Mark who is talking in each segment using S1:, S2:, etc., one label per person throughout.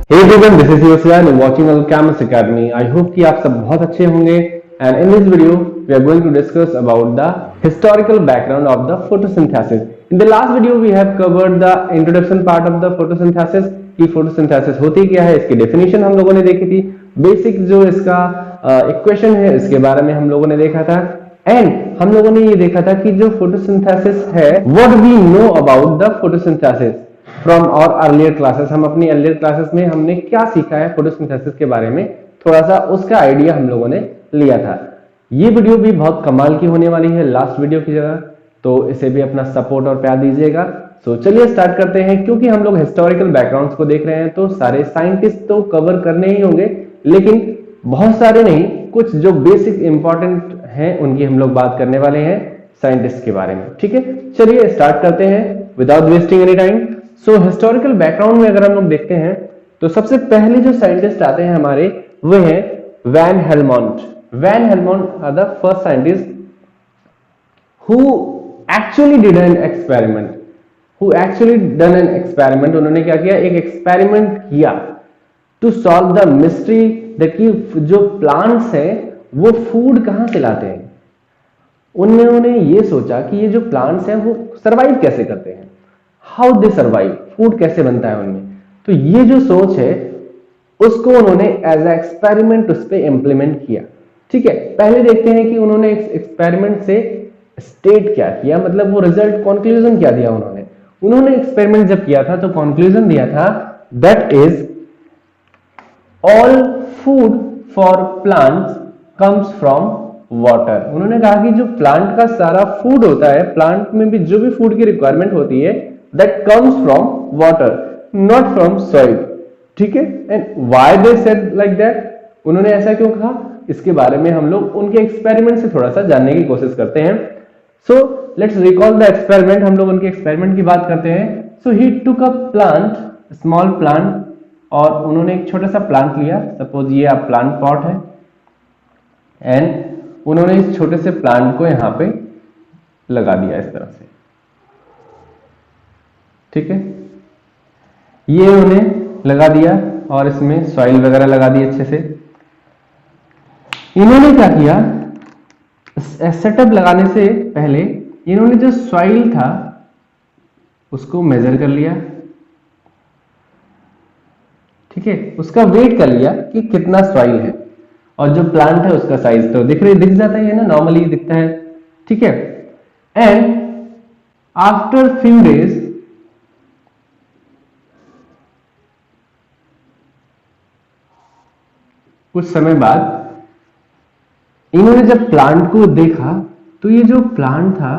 S1: Hey everyone, this is Yosian and watching Alchemist Academy. I hope कि आप सब बहुत अच्छे होंगे. And in this video, we are going to discuss about the historical background of the photosynthesis. In the last video, we have covered the introduction part of the photosynthesis. कि photosynthesis होती क्या है, इसकी definition हम लोगों ने देखी थी. Basic जो इसका equation है, इसके बारे में हम लोगों ने देखा था. And हम लोगों ने ये देखा था कि जो photosynthesis है, what we know about the photosynthesis. From और अर्लियर क्लासेस, हम अपनी अर्लियर क्लासेस में हमने क्या सीखा है फोटोसिंथेसिस के बारे में, थोड़ा सा उसका आइडिया हम लोगों ने लिया था. ये वीडियो भी बहुत कमाल की होने वाली है लास्ट वीडियो की जगह, तो इसे भी अपना सपोर्ट और प्यार दीजिएगा. सो चलिए स्टार्ट करते हैं. क्योंकि हम लोग हिस्टोरिकल बैकग्राउंड्स को देख रहे हैं तो सारे साइंटिस्ट तो कवर करने ही होंगे, लेकिन बहुत सारे नहीं, कुछ जो बेसिक इंपॉर्टेंट हैं उनकी हम लोग बात करने वाले हैं साइंटिस्ट के बारे में. ठीक है, चलिए स्टार्ट करते हैं विदाउट वेस्टिंग एनी टाइम. सो हिस्टोरिकल बैकग्राउंड में अगर हम लोग देखते हैं तो सबसे पहले जो साइंटिस्ट आते हैं हमारे वो हैं Van Helmont. Van Helmont are the first scientist who actually did an experiment. उन्होंने क्या किया, एक एक्सपेरिमेंट किया to solve the mystery that कि जो प्लांट्स हैं वो फूड कहां से लाते हैं. उन्होंने ये सोचा कि ये जो प्लांट्स हैं वो सर्वाइव कैसे करते हैं, हाउ दे सर्वाइव, फूड कैसे बनता है उनमें. तो ये जो सोच है उसको उन्होंने एज ए एक्सपेरिमेंट उस पर इंप्लीमेंट किया. ठीक है, पहले देखते हैं कि उन्होंने एक्सपेरिमेंट से स्टेट क्या किया, मतलब वो रिजल्ट कंक्लूजन क्या दिया. उन्होंने एक्सपेरिमेंट जब किया था तो कंक्लूजन दिया था that is all food for plants comes from water. उन्होंने कहा कि जो प्लांट का सारा फूड होता है, प्लांट में भी जो भी फूड की रिक्वायरमेंट होती है, that comes from water, not from soil. ठीक है, and why they said like that, उन्होंने ऐसा क्यों कहा, इसके बारे में हम लोग उनके एक्सपेरिमेंट से थोड़ा सा जानने की कोशिश करते हैं. so let's recall the experiment. हम लोग उनके एक्सपेरिमेंट की बात करते हैं. so he took a plant, small plant, और उन्होंने एक छोटा सा प्लांट लिया. सपोज ये आप प्लांट पॉट है, एंड उन्होंने इस छोटे से प्लांट को यहां पे लगा दिया इस तरह से. ठीक है, ये उन्हें लगा दिया और इसमें सॉइल वगैरह लगा दी अच्छे से. इन्होंने क्या किया, सेटअप लगाने से पहले इन्होंने जो सॉइल था उसको मेजर कर लिया. ठीक है, उसका वेट कर लिया कि कितना सॉइल है, और जो प्लांट है उसका साइज तो दिख जाता है ना, नॉर्मली दिखता है. ठीक है, एंड आफ्टर फ्यू डेज कुछ समय बाद इन्होंने जब प्लांट को देखा तो ये जो प्लांट था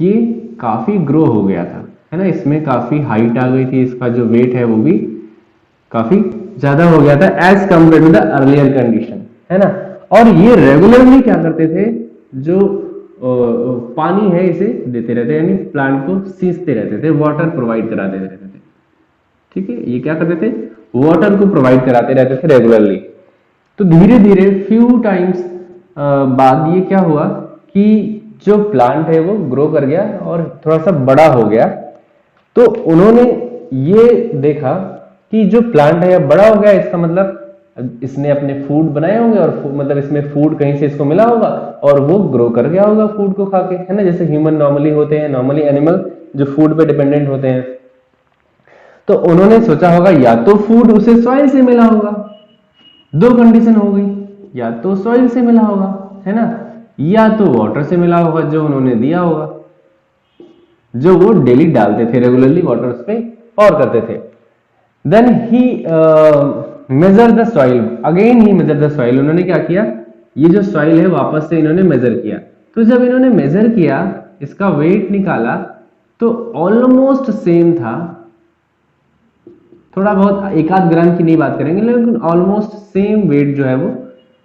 S1: ये काफी ग्रो हो गया था, है ना. इसमें काफी हाइट आ गई थी, इसका जो वेट है वो भी काफी ज्यादा हो गया था as compare to the earlier condition, है ना. और ये रेगुलरली क्या करते थे, जो पानी है इसे देते रहते, यानी प्लांट को सींचते रहते थे, वाटर प्रोवाइड कराते रहते थे. ठीक है, ये क्या करते थे, वाटर को प्रोवाइड कराते रहते थे रेगुलरली. तो धीरे धीरे फ्यू टाइम्स बाद ये क्या हुआ कि जो प्लांट है वो ग्रो कर गया और थोड़ा सा बड़ा हो गया. तो उन्होंने ये देखा कि जो प्लांट है बड़ा हो गया, इसका मतलब इसने अपने फूड बनाए होंगे, और मतलब इसमें फूड कहीं से इसको मिला होगा और वो ग्रो कर गया होगा फूड को खा के, है ना. जैसे ह्यूमन नॉर्मली होते हैं, नॉर्मली एनिमल जो फूड पे डिपेंडेंट होते हैं. तो उन्होंने सोचा होगा या तो फूड उसे सॉइल से मिला होगा, दो कंडीशन हो गई, या तो सॉइल से मिला होगा, है ना, या तो वाटर से मिला होगा जो उन्होंने दिया होगा, जो वो डेली डालते थे रेगुलरली वाटर उस पे और करते थे. Then he measure the soil, again he measure the soil. उन्होंने क्या किया, ये जो सॉइल है वापस से इन्होंने मेजर किया. तो जब इन्होंने मेजर किया, इसका वेट निकाला तो ऑलमोस्ट सेम था, थोड़ा बहुत एक आध ग्राम की नहीं बात करेंगे, लेकिन ऑलमोस्ट सेम वेट जो है वो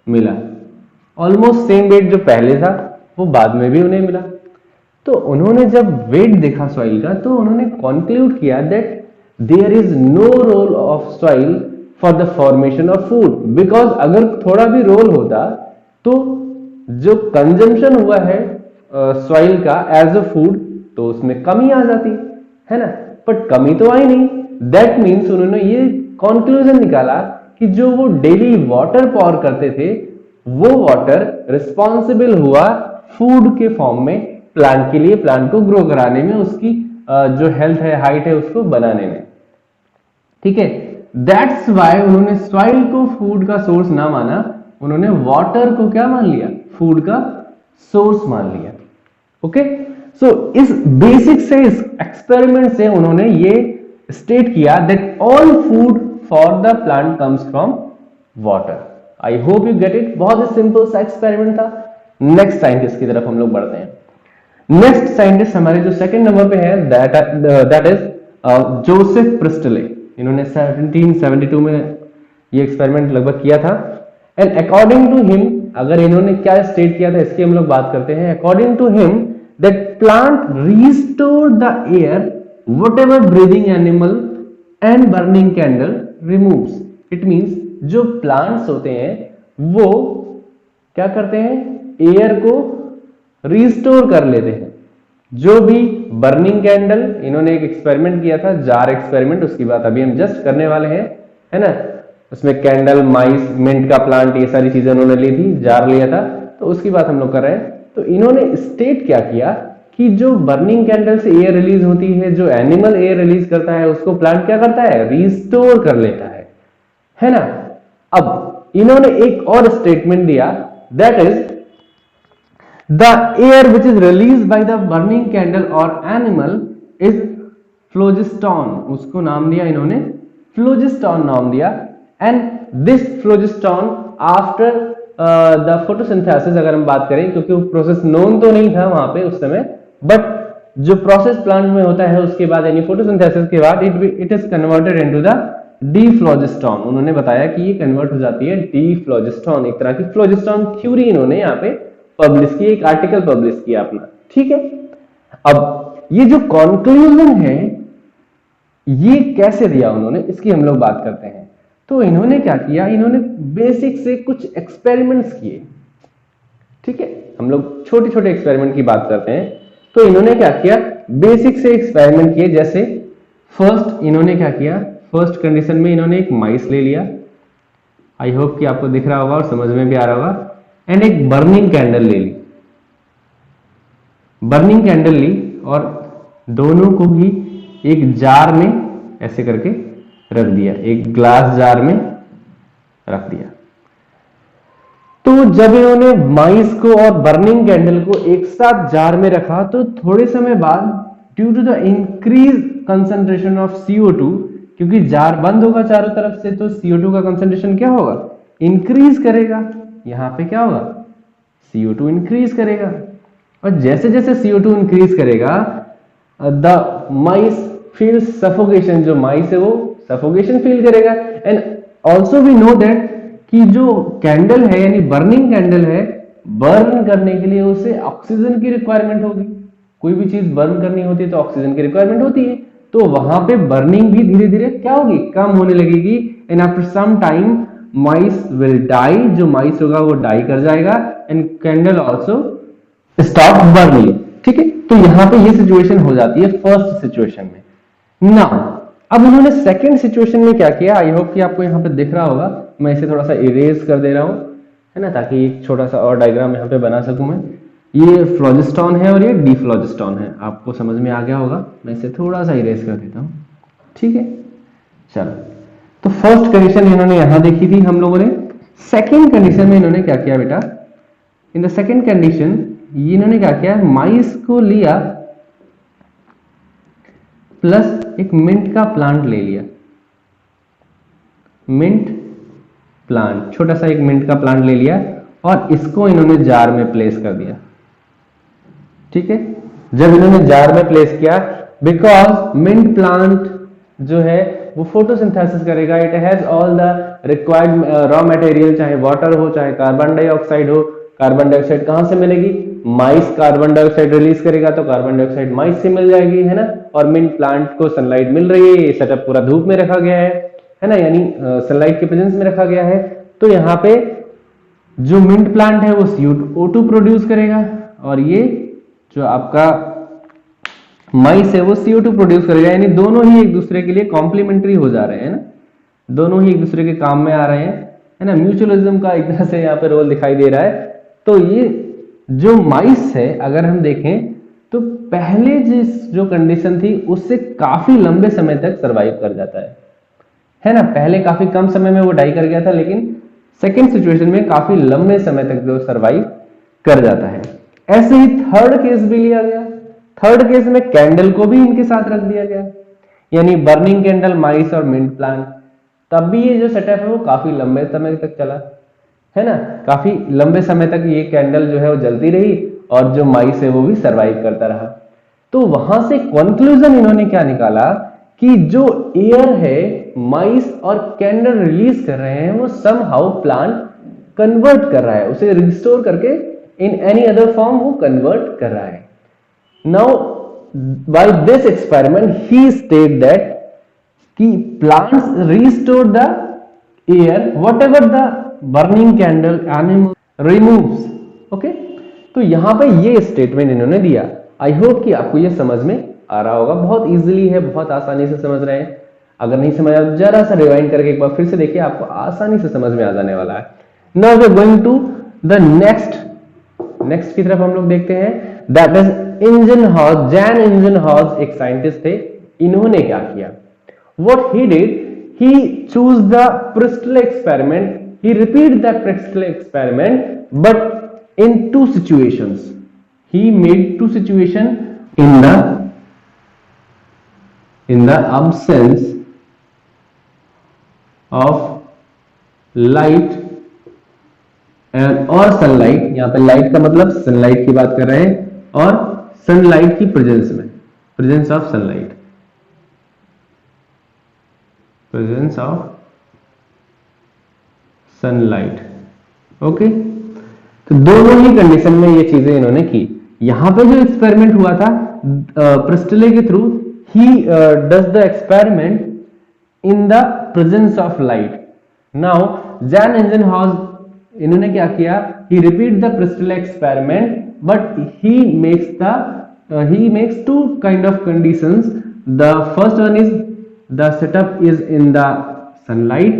S1: मिला. ऑलमोस्ट सेम वेट जो पहले था वो बाद में भी उन्हें मिला. तो उन्होंने जब वेट देखा सॉइल का तो उन्होंने कंक्लूड किया that there is no role of soil for the formation of food, because अगर थोड़ा भी रोल होता तो जो कंजम्पशन हुआ है सॉइल का एज अ फूड तो उसमें कमी आ जाती, है ना. बट कमी तो आई नहीं, दैट मीन्स उन्होंने ये कंक्लूजन निकाला कि जो वो डेली वाटर पॉर करते थे वो वाटर रिस्पॉन्सिबल हुआ फूड के फॉर्म में प्लांट के लिए, प्लांट को ग्रो कराने में, उसकी जो हेल्थ है, हाइट है, उसको बनाने में। ठीक है, दैट्स वाई उन्होंने सॉइल को फूड का सोर्स ना माना, उन्होंने वाटर को क्या मान लिया, फूड का सोर्स मान लिया। ओके, सो इस बेसिक से, इस एक्सपेरिमेंट से उन्होंने ये स्टेट किया that all food for the plant comes from water. I hope you get it. बहुत ही सिंपल सा एक्सपेरिमेंट था। नेक्स्ट साइंटिस्ट की तरफ हम लोग बढ़ते हैं। नेक्स्ट साइंटिस्ट हमारे जो सेकंड नंबर पे है दैट इज जोसेफ प्रिस्टले। इन्होंने 1772 में ये एक्सपेरिमेंट लगभग किया था। एंड अकॉर्डिंग टू हिम, अगर इन्होंने क्या स्टेट किया था इसकी हम लोग बात करते हैं। According to him that plant restore the air whatever breathing animal and burning candle removes. It means जो प्लांट्स होते हैं वो क्या करते हैं, एयर को रिस्टोर कर लेते हैं। जो भी बर्निंग कैंडल, इन्होंने एक एक्सपेरिमेंट किया था, जार एक्सपेरिमेंट, उसकी बात अभी हम जस्ट करने वाले हैं, है ना। उसमें कैंडल, माइस, मिंट का प्लांट, ये सारी चीजें उन्होंने ली थी, जार लिया था, तो उसकी बात हम लोग कर रहे हैं। तो इन्होंने स्टेट क्या किया कि जो बर्निंग कैंडल से एयर रिलीज होती है, जो एनिमल एयर रिलीज करता है, उसको प्लांट क्या करता है, रिस्टोर कर लेता है ना। अब इन्होंने एक और स्टेटमेंट दिया, that is the air which is release by the burning candle और एनिमल इज फ्लोजिस्टॉन। उसको नाम दिया इन्होंने, फ्लोजिस्टॉन नाम दिया। And this phlogiston after the photosynthesis, अगर हम बात करें, क्योंकि वो प्रोसेस नोन तो नहीं था वहां पे उस समय, बट जो प्रोसेस प्लांट में होता है उसके बाद, यानी फोटोसिंथेसिस के बाद, it is converted into the dephlogiston. उन्होंने बताया कि ये कन्वर्ट हो जाती है डीफ्लोजिस्टॉन, एक तरह की फ्लोजिस्टॉन थ्योरी इन्होंने यहाँ पे पब्लिश की, एक आर्टिकल पब्लिश किया अपना। ठीक है, अब ये जो कंक्लूजन है ये कैसे दिया उन्होंने, इसकी हम लोग बात करते हैं। तो इन्होंने क्या किया, इन्होंने बेसिक से कुछ एक्सपेरिमेंट्स किए। ठीक है, हम लोग छोटे छोटे एक्सपेरिमेंट की बात करते हैं। तो इन्होंने क्या किया, बेसिक से एक्सपेरिमेंट किए। जैसे फर्स्ट इन्होंने क्या किया, फर्स्ट कंडीशन में इन्होंने एक माइस ले लिया, आई होप कि आपको दिख रहा होगा और समझ में भी आ रहा होगा, एंड एक बर्निंग कैंडल ले ली। बर्निंग कैंडल ली और दोनों को भी एक जार में ऐसे करके रख दिया, एक ग्लास जार में रख दिया। तो जब इन्होंने माइस को और बर्निंग कैंडल को एक साथ जार में रखा, तो थोड़े समय बाद due to the increase concentration of CO2, क्योंकि जार बंद होगा चारों तरफ से, तो CO2 का कंसंट्रेशन क्या होगा, इंक्रीज करेगा। यहां पे क्या होगा, CO2 इंक्रीज करेगा। और जैसे जैसे CO2 इंक्रीज करेगा, द माइस फील सफोकेशन, जो माइस है वो सफोकेशन फील करेगा। And also we know that कि जो कैंडल है, यानी बर्निंग कैंडल है, बर्न करने के लिए उसे ऑक्सीजन की रिक्वायरमेंट होगी। कोई भी चीज बर्न करनी होती है तो ऑक्सीजन की रिक्वायरमेंट होती है। तो वहां पे बर्निंग भी धीरे धीरे क्या होगी, कम होने लगेगी। And after some time mice will die, जो माइस होगा वो डाई कर जाएगा, and candle also stop burning. ठीक है, तो यहां पे ये सिचुएशन हो जाती है फर्स्ट सिचुएशन में। नाउ अब उन्होंने सेकंड सिचुएशन में क्या किया, आई होप कि आपको यहां पे दिख रहा होगा, मैं इसे थोड़ा सा इरेज कर दे रहा हूं, है ना, ताकि एक छोटा सा और डायग्राम यहां पे बना सकूं मैं। ये फ्लोजिस्टॉन है और ये डीफ्लोजिस्टॉन है, आपको समझ में आ गया होगा। मैं इसे थोड़ा सा इरेज कर देता हूं। ठीक है, चलो, तो फर्स्ट कंडीशन इन्होंने यहां देखी थी हम लोगों ने। सेकंड कंडीशन में इन्होंने क्या किया बेटा, इन द सेकंड कंडीशन इन्होंने क्या किया, माइस को लिया प्लस एक मिंट का प्लांट ले लिया। मिंट प्लांट, छोटा सा एक मिंट का प्लांट ले लिया और इसको इन्होंने जार में प्लेस कर दिया। ठीक है, जब इन्होंने जार में प्लेस किया, बिकॉज मिंट प्लांट जो है वो फोटोसिंथेसिस करेगा, it has all the required raw material, चाहे वाटर हो चाहे कार्बन डाइऑक्साइड हो। कार्बन डाइऑक्साइड कहां से मिलेगी, माइस कार्बन डाइऑक्साइड रिलीज करेगा तो कार्बन डाइऑक्साइड माइस से मिल जाएगी, है ना। और मिंट प्लांट को सनलाइट मिल रही है, ये सेटअप पूरा धूप में रखा गया है ना, यानी सनलाइट के प्रेजेंस में रखा गया है। तो यहाँ पे जो मिंट प्लांट है वो CO2 प्रोड्यूस करेगा, और ये जो आपका माइस है वो CO2 प्रोड्यूस करेगा, यानी दोनों ही एक दूसरे के लिए कॉम्प्लीमेंट्री हो जा रहे हैं ना, दोनों ही एक दूसरे के काम में आ रहे हैं, है ना, म्यूचुअलिज्म का एक तरह से यहाँ पे रोल दिखाई दे रहा है। तो ये जो माइस है अगर हम देखें तो पहले जिस जो कंडीशन थी उससे काफी लंबे समय तक सरवाइव कर जाता है ना, पहले काफी कम समय में वो डाई कर गया था, लेकिन सेकेंड सिचुएशन में काफी लंबे समय तक जो सरवाइव कर जाता है। ऐसे ही थर्ड केस भी लिया गया, थर्ड केस में कैंडल को भी इनके साथ रख दिया गया, यानी बर्निंग कैंडल, माइस और मिंट प्लांट। तब भी ये जो सेटअप है वो काफी लंबे समय तक चला, है ना, काफी लंबे समय तक ये कैंडल जो है वो जलती रही और जो माइस है वो भी सरवाइव करता रहा। तो वहां से कंक्लूजन इन्होंने क्या निकाला कि जो एयर है माइस और कैंडल रिलीज कर रहे हैं वो समहाउ प्लांट कन्वर्ट कर रहा है, उसे रिस्टोर करके इन एनी अदर फॉर्म वो कन्वर्ट कर रहा है। Now by this experiment he state that कि plants restore the air whatever the burning candle animal removes. Okay, तो यहां पे ये स्टेटमेंट इन्होंने दिया। आई होप कि आपको ये समझ में आ रहा होगा, बहुत इजीली है, बहुत आसानी से समझ रहे हैं। अगर नहीं समझ आया जरा सा रिवाइंड करके एक बार फिर से देखिए, आपको आसानी से समझ में आ जाने वाला है। Now we are going to the next की तरफ हम लोग देखते हैं, that is Ingenhousz. Jan Ingenhousz एक साइंटिस्ट थे, इन्होंने क्या किया, what he did, he chose the Bristol experiment, he repeated the Bristol experiment but in two situations. He made two situations in the absence of light और sunlight, यहां पे light का मतलब सनलाइट की बात कर रहे हैं, और सनलाइट की प्रेजेंस में, presence of sunlight, presence of sunlight. Okay, तो दोनों ही कंडीशन में ये चीजें इन्होंने की। यहां पे जो एक्सपेरिमेंट हुआ था प्रिस्टले के थ्रू, he does the experiment in the presence of light. Now Jan Ingenhousz इन्होंने क्या किया, he repeat the Priestley experiment but he makes two kind of conditions. The first one is the setup is in the sunlight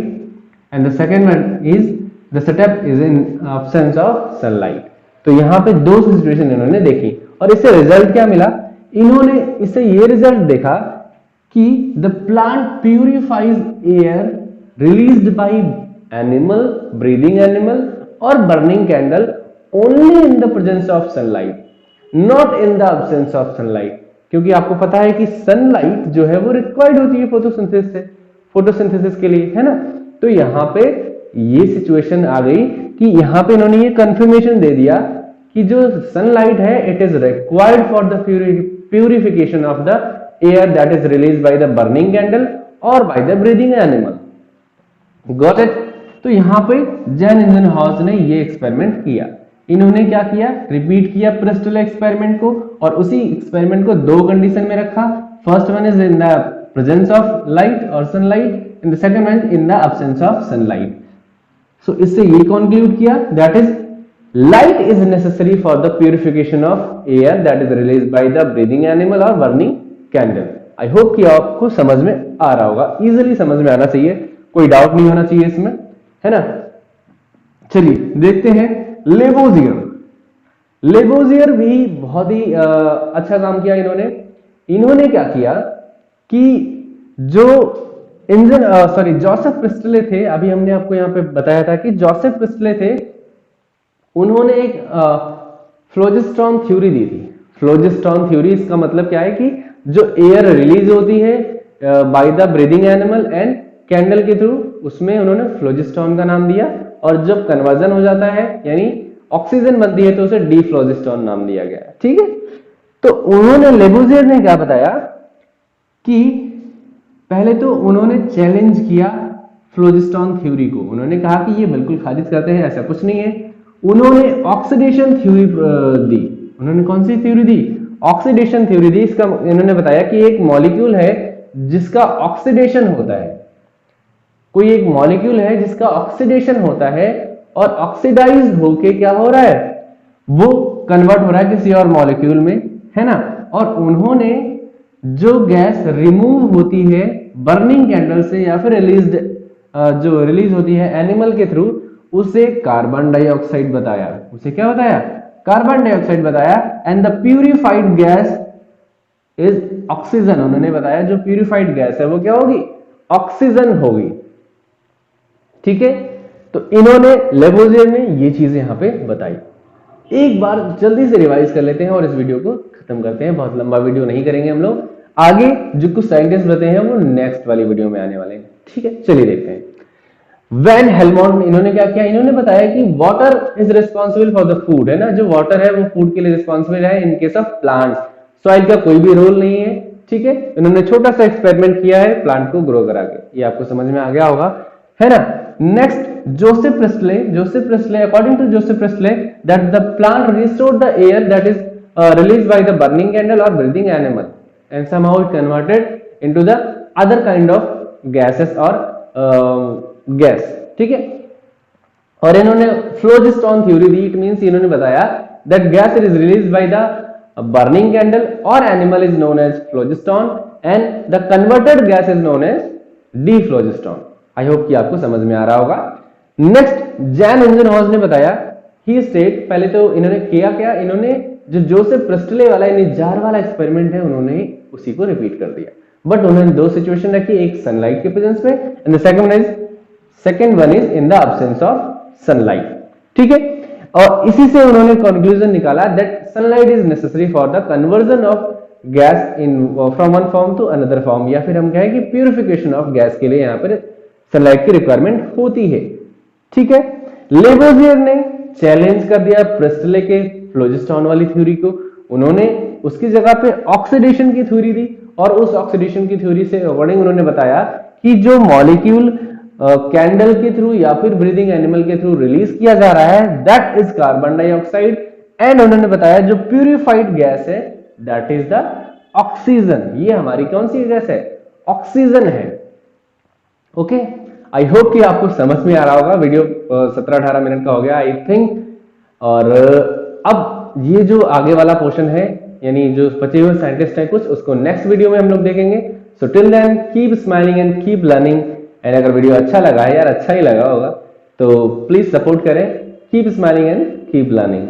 S1: and the second one is the setup is in absence of sunlight. तो यहाँ पे दो situation इन्होंने देखी और इससे result क्या मिला, इन्होंने इससे ये रिजल्ट देखा कि the plant purifies air released by animal, breathing animal or burning candle only in the presence of sunlight, not in the absence of sunlight. क्योंकि आपको पता है कि सनलाइट जो है वो रिक्वायर्ड होती है फोटोसिंथेसिस के लिए, है ना। तो यहाँ पे ये सिचुएशन आ गई कि यहाँ पे इन्होंने ये कंफर्मेशन दे दिया कि जो सनलाइट है it is required for the purification of the air that is release by the burning candle और by the breathing animal. Got it. तो यहाँ पे जैन इंजनहॉर्स ने ये एक्सपेरिमेंट किया। इन्होंने क्या किया, रिपीट किया प्रिस्टल एक्सपेरिमेंट को और उसी एक्सपेरिमेंट को दो कंडीशन में रखा। First one is in the presence of light और sunlight and the second one in the absence of sunlight. So इससे ये कंक्लूड किया that is light is necessary for the purification of air that is released by the breathing animal और burning candle. I hope कि आपको समझ में आ रहा होगा, इजीली समझ में आना चाहिए, कोई डाउट नहीं होना चाहिए इसमें, है ना। चलिए देखते हैं लेबोजियर। लेबोजियर भी बहुत ही अच्छा काम किया इन्होंने क्या किया कि जो जोसेफ प्रिस्टले थे, अभी हमने आपको यहां पे बताया था कि जोसेफ प्रिस्टले थे, उन्होंने एक फ्लोजिस्ट्रॉन थ्योरी दी थी। फ्लोजिस्ट्रॉन थ्योरी इसका मतलब क्या है कि जो एयर रिलीज होती है bye the breathing animal and candle के थ्रू, उसमें उन्होंने फ्लोजिस्ट्रॉन का नाम दिया और जब कन्वर्जन हो जाता है यानी ऑक्सीजन बनती है तो उसे डीफ्लोजिस्ट्रॉन नाम दिया गया। ठीक है, तो उन्होंने लेबोजियर ने क्या बताया कि पहले तो उन्होंने चैलेंज किया फ्लोजिस्ट्रॉन थ्योरी को। उन्होंने कहा कि ये बिल्कुल खारिज करते हैं, ऐसा कुछ नहीं है। उन्होंने ऑक्सीडेशन थ्योरी दी। उन्होंने कौन सी थ्योरी दी, ऑक्सीडेशन थ्योरी दी। इसका इन्होंने बताया कि एक मॉलिक्यूल है जिसका ऑक्सीडेशन होता है, कोई एक मॉलिक्यूल है जिसका ऑक्सीडेशन होता है और ऑक्सीडाइज होके क्या हो रहा है, वो कन्वर्ट हो रहा है किसी और मॉलिक्यूल में, है ना। और उन्होंने जो गैस रिमूव होती है बर्निंग कैंडल से या फिर जो रिलीज होती है एनिमल के थ्रू, उसे कार्बन डाइऑक्साइड बताया। उसे क्या बताया? कार्बन डाइऑक्साइड बताया। And the purified gas is oxygen. उन्होंने बताया जो प्यूरिफाइड गैस है वो क्या होगी? ऑक्सीजन होगी। ठीक है, तो इन्होंने लेबोजियर ने ये चीजें यहां पे बताई। एक बार जल्दी से रिवाइज कर लेते हैं और इस वीडियो को खत्म करते हैं। बहुत लंबा वीडियो नहीं करेंगे हम लोग, आगे जो कुछ साइंटिस्ट बताए हैं वो नेक्स्ट वाली वीडियो में आने वाले हैं। ठीक है, चलिए देखते हैं। वैन हेलमोंट इन्होंने क्या किया? इन्होंने बताया कि water is responsible for the food, है ना, जो वाटर है वो फूड के लिए रिस्पॉन्सिबल है in case of plants. Soil का कोई भी रोल नहीं है। ठीक है, इन्होंने छोटा सा एक्सपेरिमेंट किया है प्लांट को ग्रो करा के, ये आपको समझ में आ गया होगा, है ना। Next, Joseph Priestley, according to Joseph Priestley, that the plant restored the air that is released by the burning candle or breathing animal and somehow it converted into the other kind of gases or gas. ठीक है, और इन्होंने phlogiston theory दी। It means इन्होंने बताया that gas is released by the burning candle और animal is known as phlogiston and the converted gas is known as dephlogiston. I hope कि आपको समझ में आ रहा होगा। नेक्स्ट, जैन इंजनहॉर्स ने बताया, ही स्टेट, पहले तो इन्होंने किया क्या? इन्होंने जो जोसेफ प्रेस्ले वाला यानी जार वाला एक्सपेरिमेंट है उन्होंने उसी को रिपीट कर दिया, बट उन्होंने दो सिचुएशन रखी, एक सनलाइट के प्रेजेंस में and the second one is in the absence of sunlight. ठीक है, और इसी से उन्होंने कंक्लूजन निकाला that sunlight is necessary for the conversion of gas in from one form to another form, या फिर हम कहें कि प्यूरिफिकेशन ऑफ गैस के लिए यहाँ पर सनलाइट की रिक्वायरमेंट होती है। ठीक है, लेबोजियर ने चैलेंज कर दिया प्रेस्ले के फ्लोजिस्टोन वाली थ्योरी को। उन्होंने उसकी जगह पे ऑक्सीडेशन की थ्योरी दी और उस ऑक्सीडेशन की थ्योरी से अकॉर्डिंग उन्होंने बताया कि जो मॉलिक्यूल कैंडल के थ्रू या फिर ब्रीदिंग एनिमल के थ्रू रिलीज किया जा रहा है that is carbon dioxide, and उन्होंने बताया जो प्यूरिफाइड गैस है दैट इज द ऑक्सीजन। ये हमारी कौन सी गैस है? ऑक्सीजन है। ओके, आई होप कि आपको समझ में आ रहा होगा। वीडियो 17-18 मिनट का हो गया आई थिंक। और अब ये जो आगे वाला पोर्शन है यानी जो बचे हुए साइंटिस्ट है कुछ, उसको नेक्स्ट वीडियो में हम लोग देखेंगे। So till then keep smiling and keep learning. And अगर वीडियो अच्छा लगा है, यार अच्छा ही लगा होगा, तो प्लीज सपोर्ट करें। Keep smiling and keep learning.